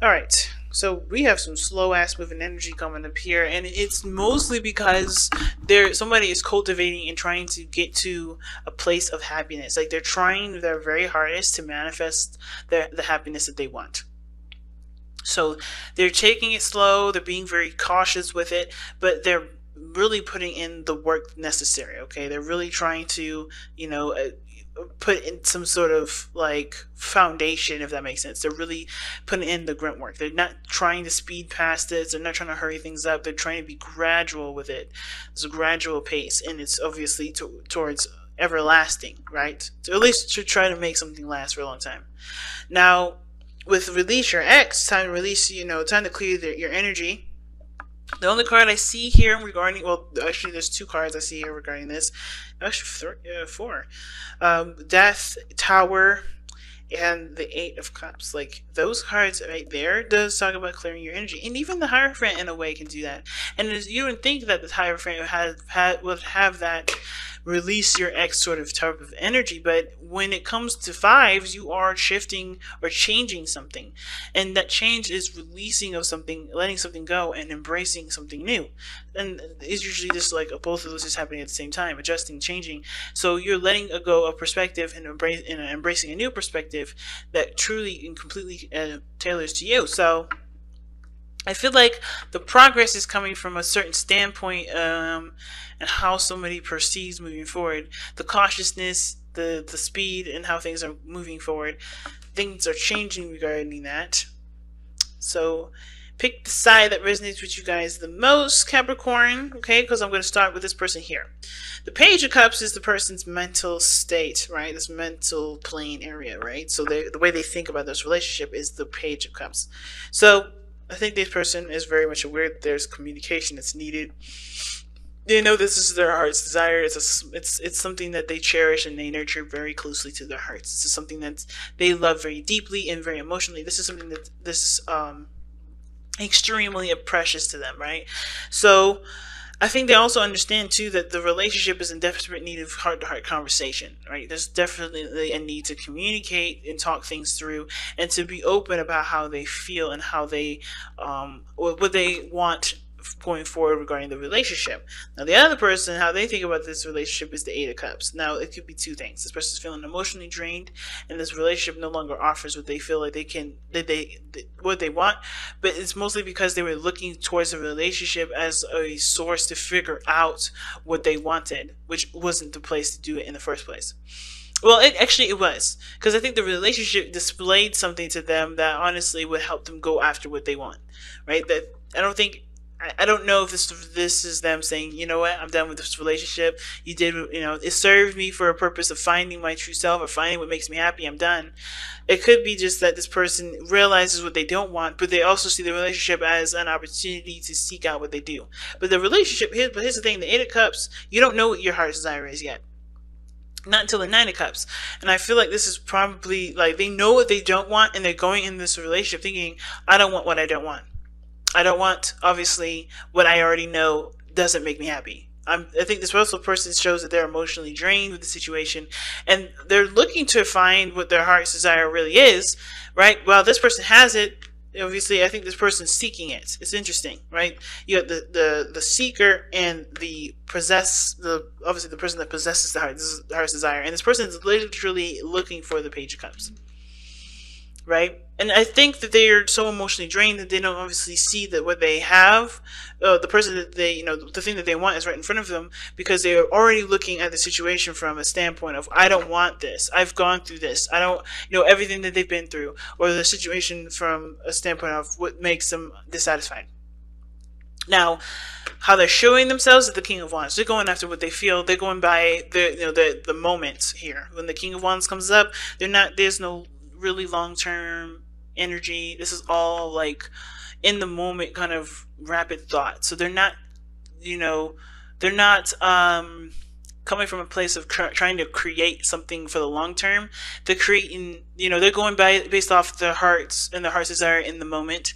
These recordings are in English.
Alright, so we have some slow ass moving energy coming up here, and it's mostly because somebody is cultivating and trying to get to a place of happiness. Like they're trying their very hardest to manifest the happiness that they want. So they're taking it slow, they're being very cautious with it, but they're really putting in the work necessary, okay? They're really trying to, put in some sort of like foundation, if that makes sense. They're really putting in the grunt work. They're not trying to speed past this, they're not trying to hurry things up, they're trying to be gradual with it. It's a gradual pace, and it's obviously towards everlasting, right? So at least to try to make something last for a long time. Now, with release your X, time to release, time to clear your energy. The only card I see here regarding, well, actually, there's two cards I see here regarding this. Actually, four. Death, Tower, and the Eight of Cups. Like, those cards right there does talk about clearing your energy. And even the Hierophant, in a way, can do that. And you would think that the Hierophant would have that release your X sort of type of energy, but when it comes to fives, you are shifting or changing something, and that change is releasing of something, letting something go, and embracing something new. And it's usually just like both of those is happening at the same time, adjusting, changing. So you're letting go of perspective and embracing a new perspective that truly and completely tailors to you. So I feel like the progress is coming from a certain standpoint, and how somebody perceives moving forward. The cautiousness, the speed, and how things are moving forward. Things are changing regarding that. So pick the side that resonates with you guys the most, Capricorn, okay? Because I'm going to start with this person here. The Page of Cups is the person's mental state, right? This mental plane area, right? So the way they think about this relationship is the Page of Cups. So I think this person is very much aware that there's communication that's needed. They know this is their heart's desire. It's something that they cherish and they nurture very closely to their hearts. This is something that they love very deeply and very emotionally. This is something that this is extremely precious to them, right? So I think they also understand too that the relationship is in desperate need of heart-to-heart conversation, right? There's definitely a need to communicate and talk things through, and to be open about how they feel and how they, what they want going forward regarding the relationship. Now, the other person, how they think about this relationship is the Eight of Cups. Now, it could be two things. This person's feeling emotionally drained, and this relationship no longer offers what they feel like they can, what they want. But it's mostly because they were looking towards a relationship as a source to figure out what they wanted, which wasn't the place to do it in the first place. Well, it was, because I think the relationship displayed something to them that honestly would help them go after what they want, right? That I don't know if this is them saying, you know what, I'm done with this relationship. You did, it served me for a purpose of finding my true self or finding what makes me happy. I'm done. It could be just that this person realizes what they don't want, but they also see the relationship as an opportunity to seek out what they do. But the relationship, here's the thing, the Eight of Cups, you don't know what your heart's desire is yet. Not until the Nine of Cups. And I feel like this is probably, like, they know what they don't want, and they're going in this relationship thinking, I don't want what I don't want. I don't want, obviously, what I already know doesn't make me happy. I think this also person shows that they're emotionally drained with the situation, and they're looking to find what their heart's desire really is, right? Well, this person has it. Obviously, I think this person's seeking it. It's interesting, right? You got the seeker and the obviously the person that possesses the heart's desire, and this person is literally looking for the Page of Cups. Right? And I think that they are so emotionally drained that they don't obviously see that what they have, the person that they, the thing that they want is right in front of them, because they are already looking at the situation from a standpoint of, I don't want this. I've gone through this. I don't, everything that they've been through, or the situation from a standpoint of what makes them dissatisfied. Now, how they're showing themselves is the King of Wands. They're going after what they feel. They're going by the moments here. When the King of Wands comes up, there's no really long-term energy. This is all like in the moment kind of rapid thought. So they're not coming from a place of trying to create something for the long term. They're creating, they're going by based off their hearts and their heart's desire in the moment.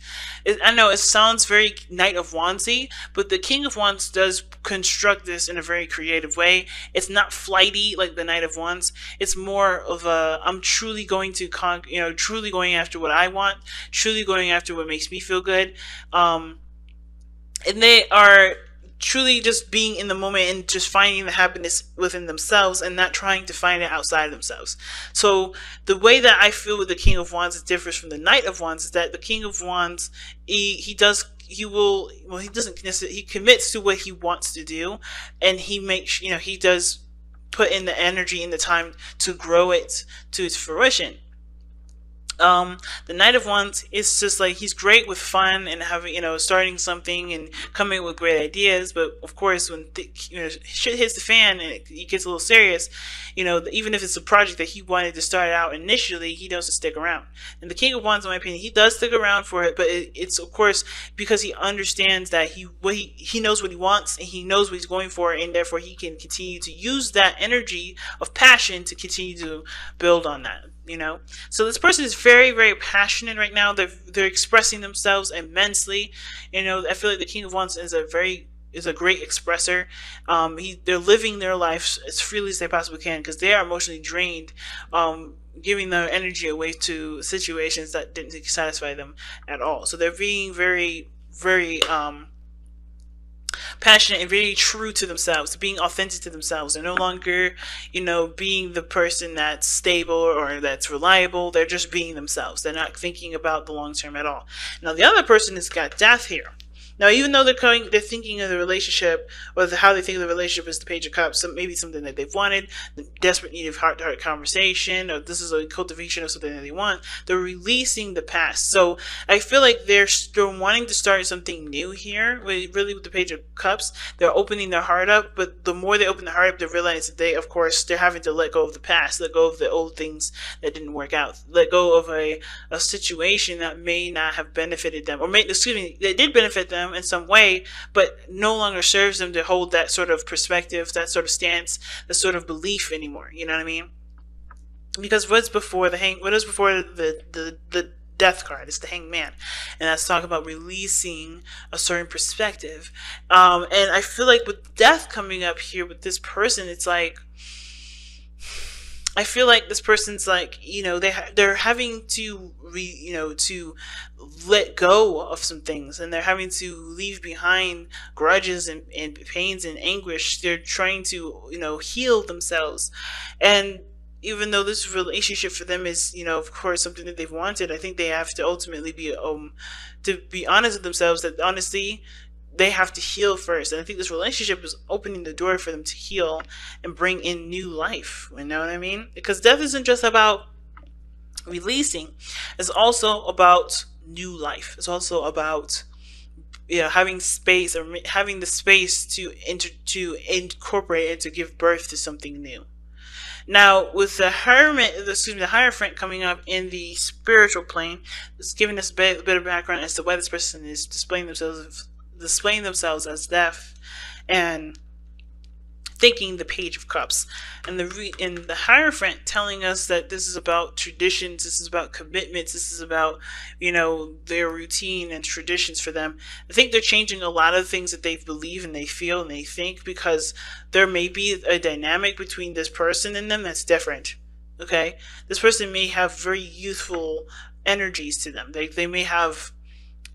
I know it sounds very Knight of Wandsy, but the King of Wands does construct this in a very creative way. It's not flighty like the Knight of Wands. It's more of a, I'm truly going to truly going after what I want, truly going after what makes me feel good. And they are truly just being in the moment and just finding the happiness within themselves and not trying to find it outside of themselves. So the way that I feel with the King of Wands differs from the Knight of Wands is that the King of Wands, he doesn't necessarily, he commits to what he wants to do, and he makes, he does put in the energy and the time to grow it to its fruition. The Knight of Wands is just like, he's great with fun and having, starting something and coming up with great ideas. But of course, when shit hits the fan and it gets a little serious, even if it's a project that he wanted to start out initially, he doesn't stick around. And the King of Wands, in my opinion, he does stick around for it, but it's of course because he understands that he knows what he wants and he knows what he's going for, and therefore he can continue to use that energy of passion to continue to build on that. So this person is very, very passionate right now. They're expressing themselves immensely. I feel like the King of Wands is a great expresser. They're living their life as freely as they possibly can because they are emotionally drained, giving their energy away to situations that didn't satisfy them at all. So they're being very, very passionate and very true to themselves, being authentic to themselves. They're no longer, being the person that's stable or that's reliable. They're just being themselves. They're not thinking about the long term at all. Now the other person has got Death here. Now, even though they're thinking of the relationship, or how they think of the relationship is the Page of Cups, maybe something that they've wanted, the desperate need of heart-to-heart conversation, or this is a cultivation of something that they want, they're releasing the past. So I feel like they're wanting to start something new here, really with the Page of Cups. They're opening their heart up, but the more they open their heart up, they realize that they're having to let go of the past, let go of the old things that didn't work out, let go of a situation that may not have benefited them, or that did benefit them in some way, but no longer serves them to hold that sort of perspective, that sort of stance, that sort of belief anymore. You know what I mean? Because what is before the Death card? It's the Hanged Man, and that's talking about releasing a certain perspective. And I feel like with Death coming up here with this person, it's like, I feel like this person's like, they're having to to let go of some things, and they're having to leave behind grudges and pains and anguish. They're trying to, heal themselves. And even though this relationship for them is, of course, something that they've wanted, I think they have to ultimately be honest with themselves that honestly, they have to heal first. And I think this relationship is opening the door for them to heal and bring in new life. You know what I mean? Because death isn't just about releasing. It's also about new life. It's also about having space, or having the space to incorporate and to give birth to something new. Now, with the Hierophant coming up in the spiritual plane, it's giving us a bit of background as to why this person is displaying themselves as Death and thinking the Page of Cups, and the Hierophant telling us that this is about traditions, this is about commitments, this is about their routine and traditions for them. I think they're changing a lot of things that they believe and they feel and they think, because there may be a dynamic between this person and them that's different. Okay, this person may have very youthful energies to them. They may have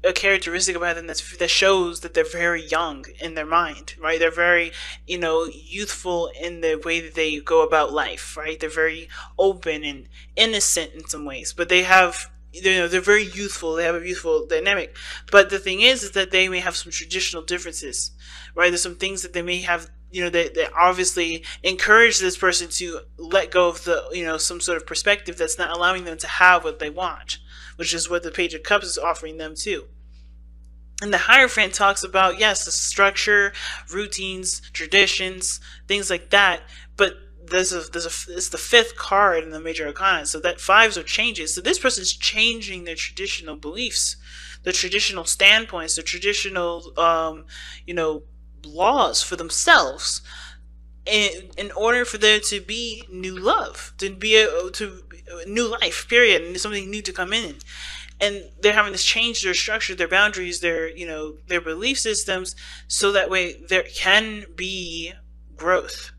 a characteristic about them that shows that they're very young in their mind, right? They're very, youthful in the way that they go about life, right? They're very open and innocent in some ways, but they're very youthful. They have a youthful dynamic. But the thing is that they may have some traditional differences, right? There's some things that they may have, that obviously encourage this person to let go of the, some sort of perspective that's not allowing them to have what they want, which is what the Page of Cups is offering them too. And the Hierophant talks about, yes, the structure, routines, traditions, things like that. But it's the fifth card in the Major Arcana, so that fives are changes. So this person's changing their traditional beliefs, the traditional standpoints, the traditional, laws for themselves. in order for there to be new love, to be to new life, period, and something new to come in. And they're having to change their structure, their boundaries, their, their belief systems, so that way there can be growth.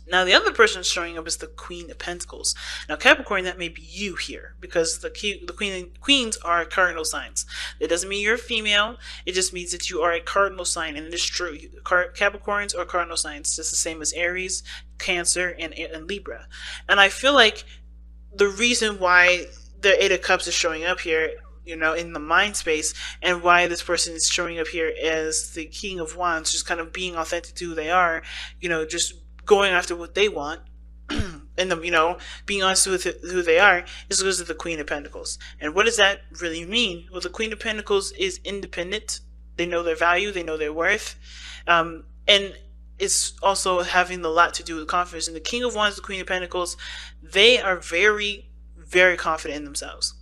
Now, the other person showing up is the Queen of Pentacles. Now, Capricorn, that may be you here, because the queens are cardinal signs. It doesn't mean you're a female. It just means that you are a cardinal sign, and it is true. Capricorns are cardinal signs, just the same as Aries, Cancer, and Libra. And I feel like the reason why the Eight of Cups is showing up here, in the mind space, and why this person is showing up here as the King of Wands, just kind of being authentic to who they are, just going after what they want, and being honest with who they are, is because of the Queen of Pentacles. And what does that really mean? Well, the Queen of Pentacles is independent. They know their value. They know their worth. And it's also having a lot to do with confidence. And the King of Wands, the Queen of Pentacles, they are very, very confident in themselves.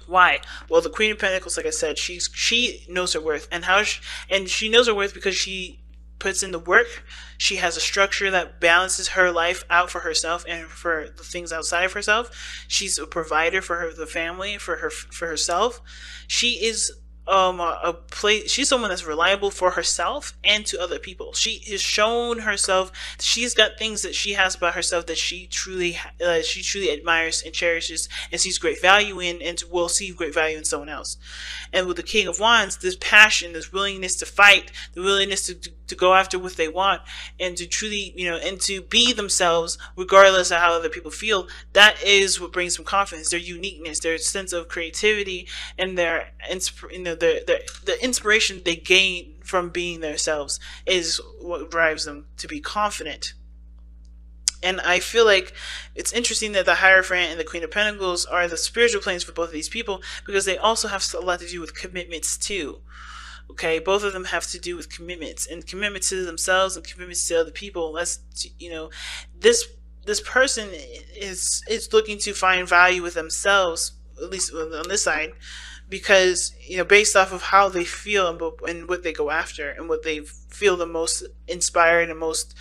Why? Well, the Queen of Pentacles, like I said, she knows her worth, and she knows her worth because she puts in the work. She has a structure that balances her life out for herself and for the things outside of herself. She's a provider for the family, for herself. She is she's someone that's reliable for herself and to other people. She has shown herself. She's got things that she has about herself that she truly admires and cherishes and sees great value in, and will see great value in someone else. And with the King of Wands, this passion, this willingness to fight, the willingness to go after what they want, and to truly, and to be themselves regardless of how other people feel, that is what brings them confidence. Their uniqueness, their sense of creativity, and their the inspiration they gain from being themselves is what drives them to be confident. And I feel like it's interesting that the Hierophant and the Queen of Pentacles are the spiritual planes for both of these people, because they also have a lot to do with commitments too. Okay, both of them have to do with commitments, and commitments to themselves and commitments to other people. That's, this person is looking to find value with themselves, at least on this side, because based off of how they feel and what they go after and what they feel the most inspired and most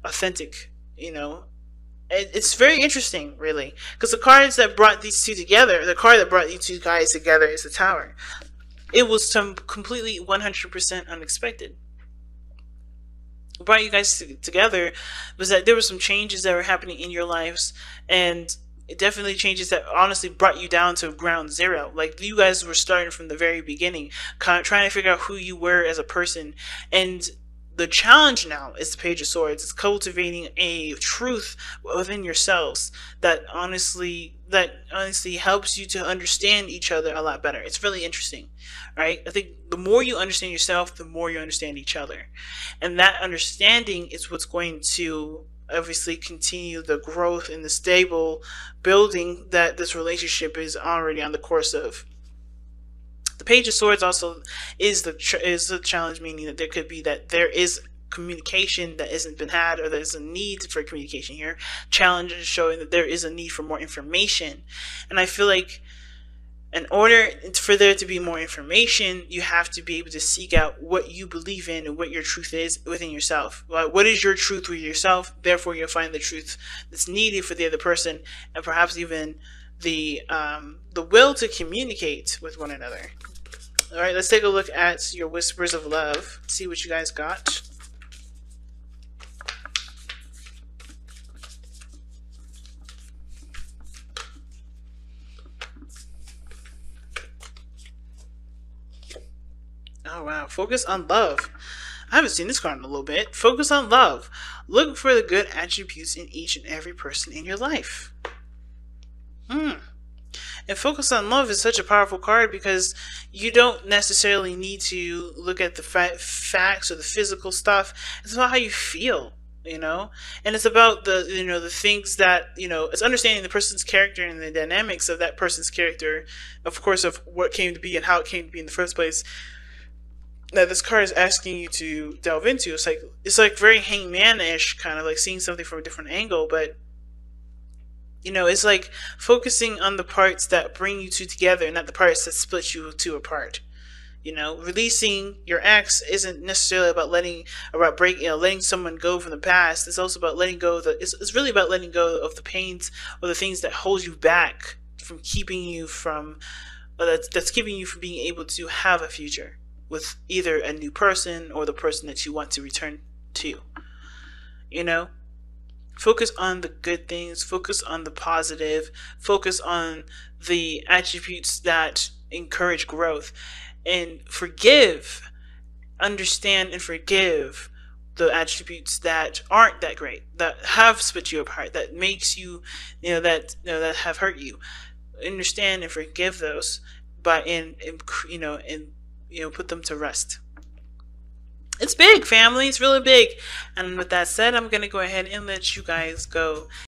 authentic. It's very interesting, really, because the cards that brought these two together, the card that brought these two guys together is the Tower. It was completely 100% unexpected. What brought you guys together was that there were some changes that were happening in your lives, and it definitely changes that honestly brought you down to ground zero. Like, you guys were starting from the very beginning, kind of trying to figure out who you were as a person. And the challenge now is the Page of Swords. It's cultivating a truth within yourselves that honestly helps you to understand each other a lot better. It's really interesting, right? I think the more you understand yourself, the more you understand each other. And that understanding is what's going to obviously continue the growth and the stable building that this relationship is already on the course of. The Page of Swords also is the challenge, meaning that there is communication that hasn't been had, or there's a need for communication here. Challenge is showing that there is a need for more information. And I feel like in order for there to be more information, you have to be able to seek out what you believe in and what your truth is within yourself. What is your truth with yourself? Therefore, you'll find the truth that's needed for the other person, and perhaps even the will to communicate with one another. All right, let's take a look at your Whispers of Love. See what you guys got. Oh wow, focus on love. I haven't seen this card in a little bit. Focus on love. Look for the good attributes in each and every person in your life. And Focus on Love is such a powerful card because you don't necessarily need to look at the facts or the physical stuff. It's about how you feel, and it's about the things that, it's understanding the person's character and the dynamics of that person's character, of course, of what came to be and how it came to be in the first place, that this card is asking you to delve into. It's like very Hangman-ish, kind of like seeing something from a different angle, but it's like focusing on the parts that bring you two together, not the parts that split you two apart. You know, releasing your ex isn't necessarily about letting someone go from the past. It's also about letting go of it's really about letting go of the pains or the things that hold you back from keeping you from that's keeping you from being able to have a future with either a new person or the person that you want to return to. You know, focus on the good things, focus on the positive, focus on the attributes that encourage growth, and understand and forgive the attributes that aren't that great, that have split you apart, that makes you, that have hurt you. Understand and forgive those, but put them to rest. It's big, family. It's really big. And with that said, I'm going to go ahead and let you guys go